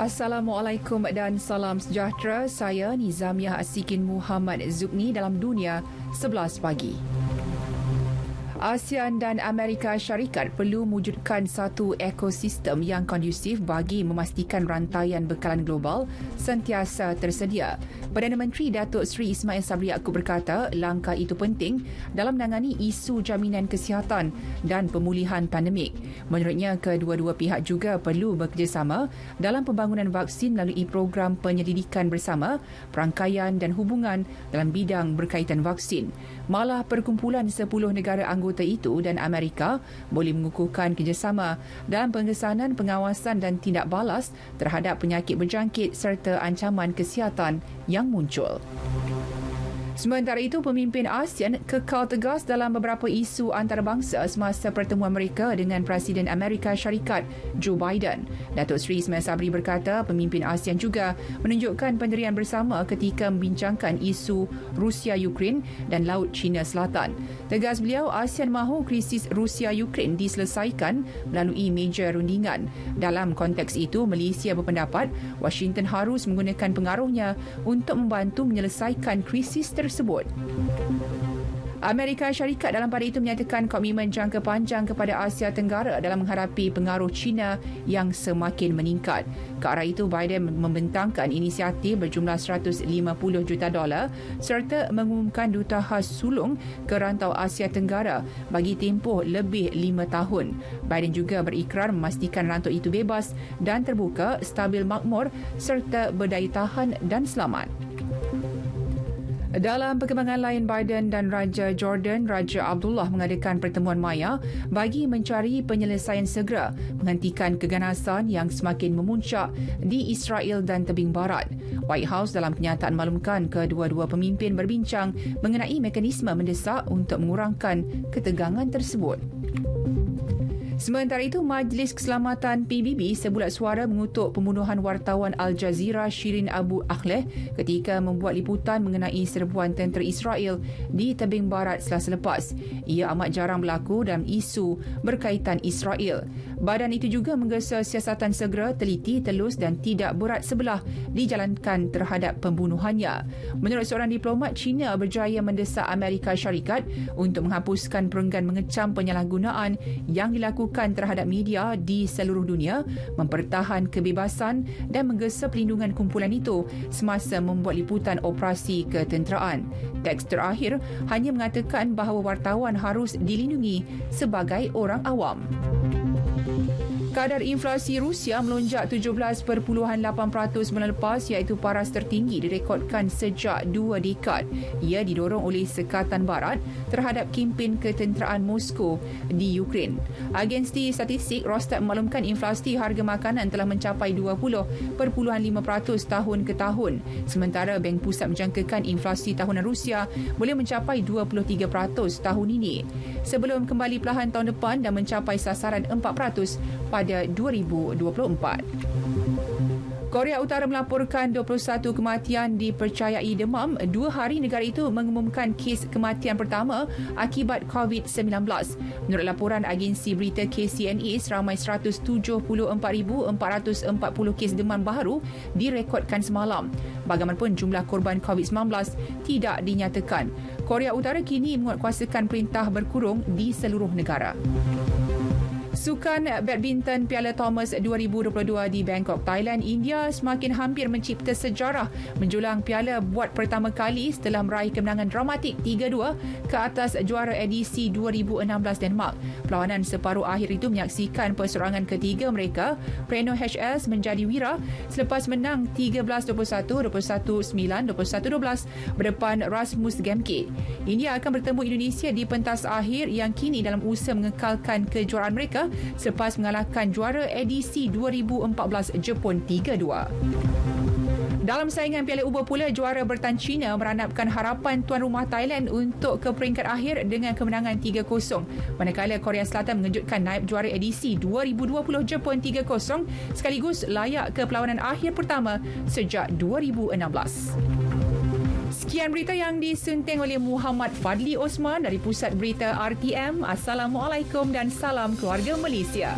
Assalamualaikum dan salam sejahtera. Saya Nizamiah Asikin Muhammad Zukni dalam Dunia 11 pagi. ASEAN dan Amerika Syarikat perlu mewujudkan satu ekosistem yang kondusif bagi memastikan rantaian bekalan global sentiasa tersedia. Perdana Menteri Datuk Seri Ismail Sabri Yaakob berkata langkah itu penting dalam menangani isu jaminan kesihatan dan pemulihan pandemik. Menurutnya, kedua-dua pihak juga perlu bekerjasama dalam pembangunan vaksin melalui program penyelidikan bersama, perangkaian dan hubungan dalam bidang berkaitan vaksin. Malah perkumpulan 10 negara anggota itu dan Amerika boleh mengukuhkan kerjasama dalam pengesanan pengawasan dan tindak balas terhadap penyakit berjangkit serta ancaman kesihatan yang muncul. Sementara itu, pemimpin ASEAN kekal tegas dalam beberapa isu antarabangsa semasa pertemuan mereka dengan Presiden Amerika Syarikat Joe Biden. Datuk Seri Ismail Sabri berkata pemimpin ASEAN juga menunjukkan pendirian bersama ketika membincangkan isu Rusia-Ukraine dan Laut Cina Selatan. Tegas beliau, ASEAN mahu krisis Rusia-Ukraine diselesaikan melalui meja rundingan. Dalam konteks itu, Malaysia berpendapat Washington harus menggunakan pengaruhnya untuk membantu menyelesaikan krisis tersebut. Amerika Syarikat dalam pada itu menyatakan komitmen jangka panjang kepada Asia Tenggara dalam menghadapi pengaruh China yang semakin meningkat. Ke arah itu, Biden membentangkan inisiatif berjumlah $150 juta serta mengumumkan duta khas sulung ke rantau Asia Tenggara bagi tempoh lebih 5 tahun. Biden juga berikrar memastikan rantau itu bebas dan terbuka, stabil makmur serta berdaya tahan dan selamat. Dalam perkembangan lain, Biden dan Raja Jordan, Raja Abdullah mengadakan pertemuan maya bagi mencari penyelesaian segera menghentikan keganasan yang semakin memuncak di Israel dan Tebing Barat. White House dalam kenyataan maklumkan kedua-dua pemimpin berbincang mengenai mekanisme mendesak untuk mengurangkan ketegangan tersebut. Sementara itu, Majlis Keselamatan PBB sebulat suara mengutuk pembunuhan wartawan Al Jazeera Shirin Abu Akleh ketika membuat liputan mengenai serbuan tentera Israel di Tebing Barat Selasa lepas. Ia amat jarang berlaku dalam isu berkaitan Israel. Badan itu juga menggesa siasatan segera, teliti, telus dan tidak berat sebelah dijalankan terhadap pembunuhannya. Menurut seorang diplomat, China berjaya mendesak Amerika Syarikat untuk menghapuskan perenggan mengecam penyalahgunaan yang dilakukan terhadap media di seluruh dunia, mempertahan kebebasan dan menggesa pelindungan kumpulan itu semasa membuat liputan operasi ketenteraan. Teks terakhir hanya mengatakan bahawa wartawan harus dilindungi sebagai orang awam. Kadar inflasi Rusia melonjak 17.8% bulan lepas iaitu paras tertinggi direkodkan sejak 2 dekad. Ia didorong oleh sekatan barat terhadap kempen ketenteraan Moskow di Ukraine. Agensi statistik Rostat memaklumkan inflasi harga makanan telah mencapai 20.5% tahun ke tahun. Sementara Bank Pusat menjangkakan inflasi tahunan Rusia boleh mencapai 23% tahun ini. Sebelum kembali perlahan tahun depan dan mencapai sasaran 4% pada 2024. Korea Utara melaporkan 21 kematian dipercayai demam. 2 hari negara itu mengumumkan kes kematian pertama akibat COVID-19. Menurut laporan agensi berita KCNA, seramai 174,440 kes demam baru direkodkan semalam. Bagaimanapun, jumlah korban COVID-19 tidak dinyatakan. Korea Utara kini menguatkuasakan perintah berkurung di seluruh negara. Sukan badminton Piala Thomas 2022 di Bangkok, Thailand, India semakin hampir mencipta sejarah menjulang piala buat pertama kali setelah meraih kemenangan dramatik 3-2 ke atas juara edisi 2016 Denmark. Perlawanan separuh akhir itu menyaksikan perseorangan ketiga mereka, Preno HS, menjadi wira selepas menang 13-21, 21-9, 21-12 berdepan Rasmus Gemke. India akan bertemu Indonesia di pentas akhir yang kini dalam usaha mengekalkan kejuaraan mereka selepas mengalahkan juara edisi 2014 Jepun 3-2. Dalam saingan Piala Ubah pula, juara bertahan China meranapkan harapan tuan rumah Thailand untuk ke peringkat akhir dengan kemenangan 3-0. Manakala Korea Selatan mengejutkan naib juara edisi 2020 Jepun 3-0 sekaligus layak ke perlawanan akhir pertama sejak 2016. Sekian berita yang disunting oleh Muhammad Fadli Osman dari Pusat Berita RTM. Assalamualaikum dan salam keluarga Malaysia.